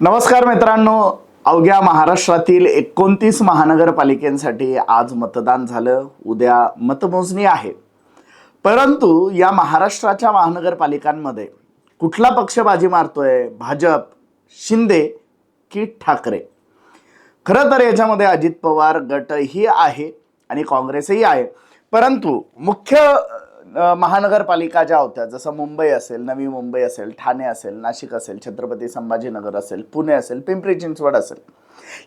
नमस्कार मित्रांनो, अवघ्या महाराष्ट्रातील 29 महानगरपालिकांसाठी आज मतदान झालं. उद्या मतमोजणी आहे. परंतु या महाराष्ट्राच्या महानगरपालिकांमध्ये कुठला पक्ष बाजी मारतोय? भाजप, शिंदे की ठाकरे? खरं तर याच्यामध्ये अजित पवार गटही आहे आणि काँग्रेसही आहे. परंतु मुख्य महानगरपालिका ज्या होत्या, जसं मुंबई असेल, नवी मुंबई असेल, ठाणे असेल, नाशिक असेल, छत्रपती संभाजीनगर असेल, पुणे असेल, पिंपरी चिंचवड असेल,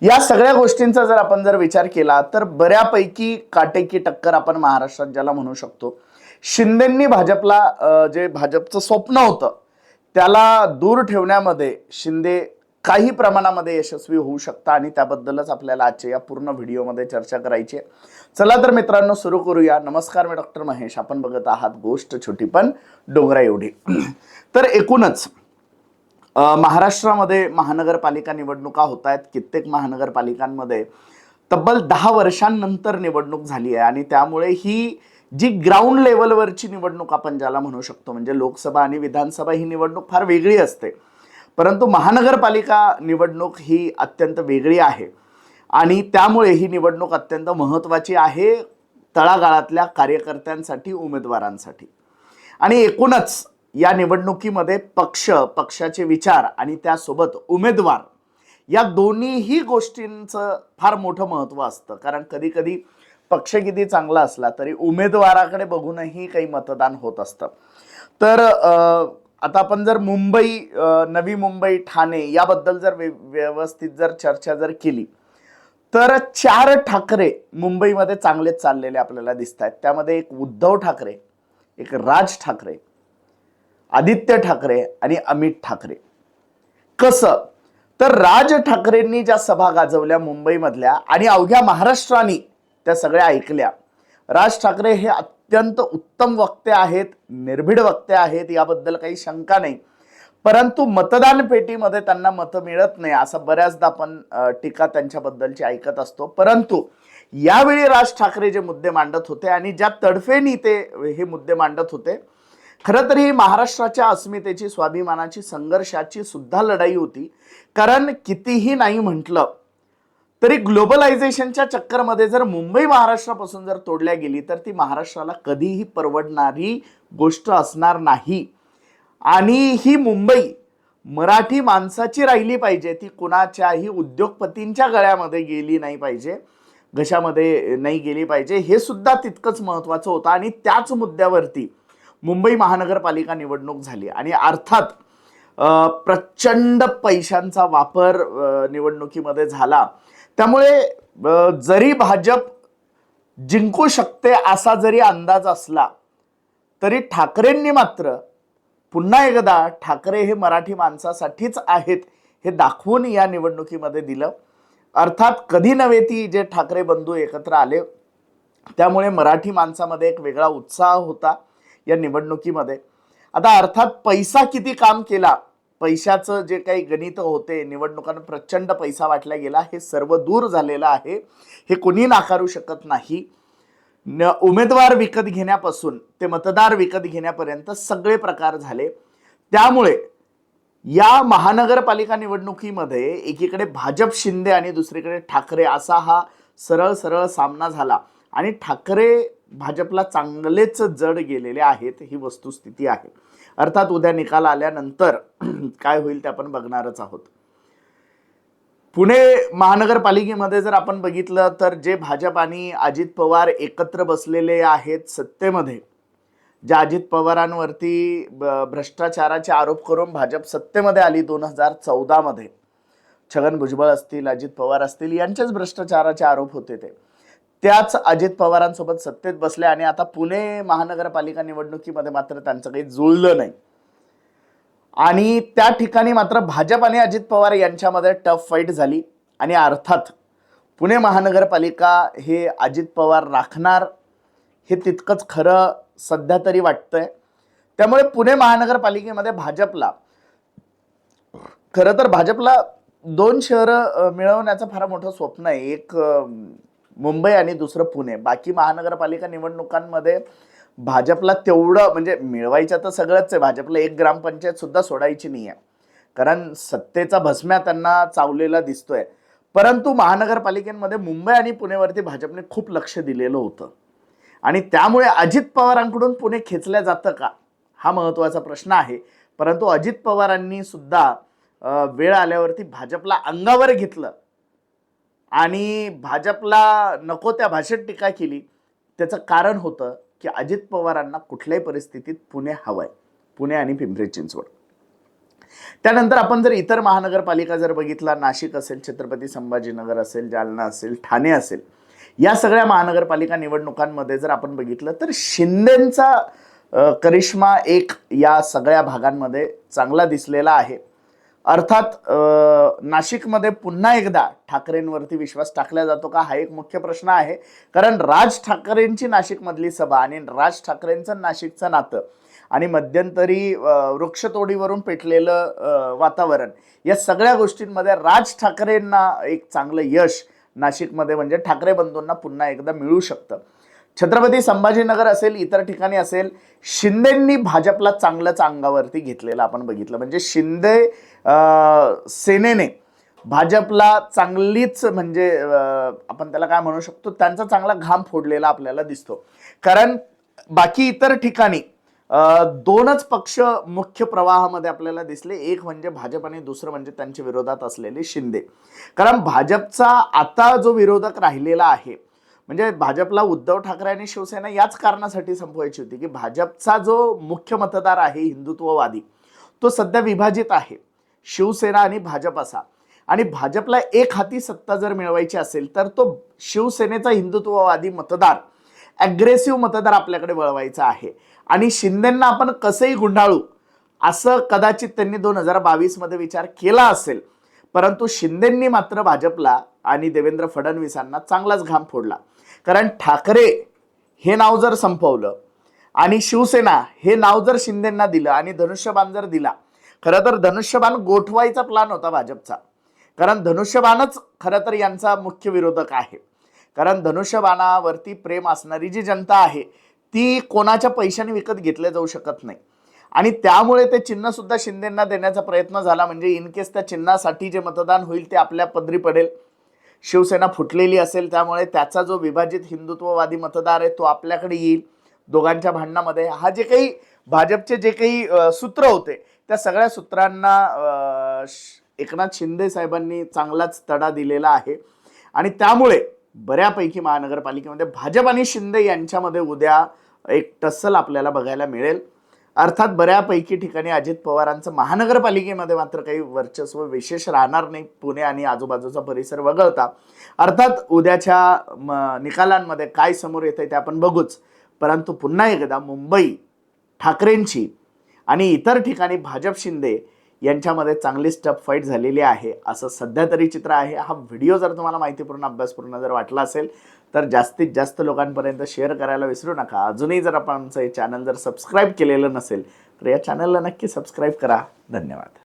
या सगळ्या गोष्टींचा जर आपण विचार केला तर बऱ्यापैकी काटेकी टक्कर आपण महाराष्ट्रात ज्याला म्हणू शकतो. शिंदेंनी भाजपला जे भाजपचं स्वप्न होतं त्याला दूर ठेवण्यामध्ये शिंदे काही प्रमाणामध्ये यशस्वी होऊ शकता आणि त्याबद्दलच आपल्याला आजच्या या पूर्ण व्हिडिओमध्ये चर्चा करायची आहे. चला तर मित्रांनो, सुरू करूया. नमस्कार, मी डॉक्टर महेश. आपण बघत आहात गोष्ट छोटी पण डोंगरा एवढी. तर एकूणच महाराष्ट्रामध्ये महानगरपालिका निवडणुका होत आहेत. कित्येक महानगरपालिकांमध्ये तब्बल 10 वर्षांनंतर निवडणूक झाली आहे आणि त्यामुळे ही जी ग्राउंड लेवलवरची निवडणूक आपण ज्याला म्हणू शकतो, म्हणजे लोकसभा आणि विधानसभा ही निवडणूक फार वेगळी असते. परंतु महानगरपालिका निवडणूक ही अत्यंत वेगळी आहे आणि त्यामुळे ही निवडणूक अत्यंत महत्त्वाची आहे तळागाळातल्या कार्यकर्त्यांसाठी, उमेदवारांसाठी. आणि एकूणच या निवडणुकीमध्ये पक्षाचे विचार आणि त्यासोबत उमेदवार या दोन्हीही गोष्टींचं फार मोठं महत्त्व असतं. कारण कधी कधी पक्ष किती चांगला असला तरी उमेदवाराकडे बघूनही काही मतदान होत असतं. तर आता आपण जर मुंबई, नवी मुंबई, ठाणे याबद्दल जर व्यवस्थित जर चर्चा जर केली तर 4 ठाकरे मुंबईमध्ये चांगलेच चाललेले आपल्याला दिसत आहेत. त्यामध्ये एक उद्धव ठाकरे, एक राज ठाकरे, आदित्य ठाकरे आणि अमित ठाकरे. कसं तर राज ठाकरेंनी ज्या सभा गाजवल्या मुंबईमधल्या आणि अवघ्या महाराष्ट्राने त्या सगळ्या ऐकल्या. राज ठाकरे हे अत्यंत उत्तम वक्ते आहेत, निर्भीड वक्ते आहेत, याबद्दल काही शंका नाही. परंतु मतदान पेटीमध्ये त्यांना मतं मिळत नाही असं बऱ्याचदा आपण टीका त्यांच्याबद्दलची ऐकत असतो. परंतु यावेळी राज ठाकरे जे मुद्दे मांडत होते आणि ज्या तडफेनी ते हे मुद्दे मांडत होते, खरं तर ही महाराष्ट्राच्या अस्मितेची, स्वाभिमानाची, संघर्षाची सुद्धा लढाई होती. कारण कितीही नाही म्हटलं तरी ग्लोबलायझेशनच्या चक्करमध्ये जर मुंबई महाराष्ट्रापासून जर तोडल्या गेली तर ती महाराष्ट्राला कधीही परवडणारी गोष्ट असणार नाही. आणि ही मुंबई मराठी माणसाची राहिली पाहिजे, ती कुणाच्याही उद्योगपतींच्या गळ्यामध्ये गेली नाही पाहिजे, घशामध्ये नाही गेली पाहिजे. हे सुद्धा तितकंच महत्त्वाचं होतं आणि त्याच मुद्द्यावरती मुंबई महानगरपालिका निवडणूक झाली आणि अर्थात प्रचंड पैशांचा वापर निवडणुकीमध्ये झाला. त्यामुळे जरी भाजप जिंकू शकते असा जरी अंदाज असला तरी ठाकरेंनी मात्र पुन्हा एकदा ठाकरे हे मराठी माणसासाठीच आहेत हे दाखवून या निवडणुकीमध्ये दिलं. अर्थात कधी नव्हे ती जे ठाकरे बंधू एकत्र आले, त्यामुळे मराठी माणसामध्ये एक वेगळा उत्साह होता या निवडणुकीमध्ये. आता अर्थात पैसा किती काम केला, पैशाचं जे काही गणित होते, निवडणुकांना प्रचंड पैसा वाटला गेला, हे सर्व दूर झालेलं आहे, हे कोणी नाकारू शकत नाही. उमेदवार विकत घेण्यापासून ते मतदार विकत घेण्यापर्यंत सगळे प्रकार झाले. त्यामुळे या महानगरपालिका निवडणुकीमध्ये एकीकडे भाजप, शिंदे आणि दुसरीकडे ठाकरे असा हा सरळ सरळ सामना झाला आणि ठाकरे भाजपला चांगलेच जड गेलेले आहेत, ही वस्तुस्थिती आहे. अर्थात उद्या निकाल आल्यानंतर काय होईल ते आपण बघणारच आहोत. पुणे महानगरपालिकेमध्ये जर आपण बघितलं तर जे भाजप आणि अजित पवार एकत्र बसलेले आहेत सत्तेमध्ये, ज्या अजित पवारांवरती भ्रष्टाचाराचे आरोप करून भाजप सत्तेमध्ये आली 2014 मध्ये, छगन भुजबळ असतील, अजित पवार असतील, यांचेच भ्रष्टाचाराचे आरोप होते, त्याच अजित पवारांसोबत सत्तेत बसले आणि आता पुणे महानगरपालिका निवडणुकीमध्ये मात्र त्यांचं काही जुळलं नाही आणि त्या ठिकाणी मात्र भाजप आणि अजित पवार यांच्यामध्ये टफ फाईट झाली आणि अर्थात पुणे महानगरपालिका हे अजित पवार राखणार हे तितकंच खरं सध्या तरी वाटतंय. त्यामुळे पुणे महानगरपालिकेमध्ये भाजपला, खरं तर भाजपला 2 शहरं मिळवण्याचं फार मोठं स्वप्न आहे, एक मुंबई आणि दुसरं पुणे. बाकी महानगरपालिका निवडणुकांमध्ये भाजपला तेवढं म्हणजे मिळवायचं तर सगळंच आहे, भाजपला एक ग्रामपंचायत सुद्धा सोडायची नाही आहे. कारण सत्तेचा भस्म्या त्यांना चावलेला दिसतोय. परंतु महानगरपालिकेमध्ये मुंबई आणि पुणेवरती भाजपने खूप लक्ष दिलेलं होतं आणि त्यामुळे अजित पवारांकडून पुणे खेचल्या जातं का, हा महत्त्वाचा प्रश्न आहे. परंतु अजित पवारांनी सुद्धा वेळ आल्यावरती भाजपला अंगावर घेतलं आणि भाजपला नको त्या भाषेत टीका केली. त्याचं कारण होतं की अजित पवारांना कुठल्याही परिस्थितीत पुणे हवंय, पुणे आणि पिंपरी चिंचवड. त्यानंतर आपण जर इतर महानगरपालिका जर बघितला, नाशिक असेल, छत्रपती संभाजीनगर असेल, जालना असेल, ठाणे असेल, या सगळ्या महानगरपालिका निवडणुकांमध्ये जर आपण बघितलं तर शिंदेंचा करिश्मा एक या सगळ्या भागांमध्ये चांगला दिसलेला आहे. अर्थात नाशिकमध्ये पुन्हा एकदा ठाकरेंवरती विश्वास टाकला जातो का, हा एक मुख्य प्रश्न आहे. कारण राज ठाकरेंची नाशिकमधली सभा आणि राज ठाकरेंचं नाशिकचं नातं आणि मध्यंतरी वृक्षतोडीवरून पेटलेलं वातावरण, या सगळ्या गोष्टींमध्ये राज ठाकरेंना एक चांगलं यश नाशिकमध्ये म्हणजे ठाकरे बंधूंना पुन्हा एकदा मिळू शकतं. छत्रपती संभाजीनगर असेल, इतर ठिकाणी असेल, शिंदेंनी भाजपला चांगलंच अंगावरती घेतलेलं आपण बघितलं. म्हणजे शिंदे सेनेने भाजपला चांगलीच म्हणजे आपण त्याला काय म्हणू शकतो, त्यांचा चांगला घाम फोडलेला आपल्याला दिसतो. कारण बाकी इतर ठिकाणी दोनच पक्ष मुख्य प्रवाहामध्ये आपल्याला दिसले, एक म्हणजे भाजप आणि दुसरं म्हणजे त्यांच्या विरोधात असलेले शिंदे. कारण भाजपचा आता जो विरोधक राहिलेला आहे, म्हणजे भाजपला उद्धव ठाकरे आणि शिवसेना याच कारणासाठी संपवायची होती की भाजपचा जो मुख्य मतदार आहे हिंदुत्ववादी, तो सध्या विभाजित आहे शिवसेना आणि भाजप असा. आणि भाजपला एक हाती सत्ता जर मिळवायची असेल तर तो शिवसेनेचा हिंदुत्ववादी मतदार, ॲग्रेसिव्ह मतदार आपल्याकडे वळवायचा आहे. आणि शिंदेंना आपण कसंही गुंडाळू असं कदाचित त्यांनी 2022 मध्ये विचार केला असेल. परंतु शिंदेंनी मात्र भाजपला आणि देवेंद्र फडणवीसांना चांगलाच घाम फोडला. कारण ठाकरे हे नाव जर संपवलं आणि शिवसेना हे नाव जर शिंदेंना दिलं आणि धनुष्यबाण जर दिला, खरं तर धनुष्यबाण गोठवायचा प्लॅन होता भाजपचा. कारण धनुष्यबाणच खरं तर यांचा मुख्य विरोधक आहे. कारण धनुष्यबाणावरती प्रेम असणारी जी जनता आहे ती कोणाच्या पैशाने विकत घेतले जाऊ शकत नाही. आणि त्यामुळे ते चिन्ह सुद्धा शिंदेंना देण्याचा प्रयत्न झाला. म्हणजे इन केस त्या चिन्हासाठी जे मतदान होईल ते आपल्या पदरी पडेल. शिवसेना फुटलेली असेल त्यामुळे त्याचा जो विभाजित हिंदुत्ववादी मतदार आहे तो आपल्याकडे येईल. दोघांच्या भांडणामध्ये हा जे काही भाजपचे जे काही सूत्र होते त्या सगळ्या सूत्रांना एकनाथ शिंदे साहेबांनी चांगलाच तडा दिलेला आहे. आणि त्यामुळे बऱ्यापैकी महानगरपालिकेमध्ये भाजप आणि शिंदे यांच्यामध्ये उद्या एक टस्सल आपल्याला बघायला मिळेल. अर्थात बऱ्यापैकी ठिकाणी अजित पवारांचं महानगरपालिकेमध्ये मात्र काही वर्चस्व विशेष राहणार नाही, पुणे आणि आजूबाजूचा परिसर वगळता. अर्थात उद्याच्या निकालांमध्ये काय समोर येतंय ते आपण बघूच. परंतु पुन्हा एकदा मुंबई ठाकरेंची आणि इतर ठिकाणी भाजप शिंदे यांच्यामध्ये चांगली स्टफ फाईट झालेली आहे असं सध्या तरी चित्र आहे. हा व्हिडिओ जर तुम्हाला माहितीपूर्ण अभ्यासपूर्ण जर वाटला असेल तर जास्तीत जास्त लोकांपर्यंत शेअर करायला विसरू नका. अजूनही जर आपण आमचं हे चॅनल जर सबस्क्राईब केलेलं नसेल तर या चॅनलला नक्की सबस्क्राईब करा. धन्यवाद.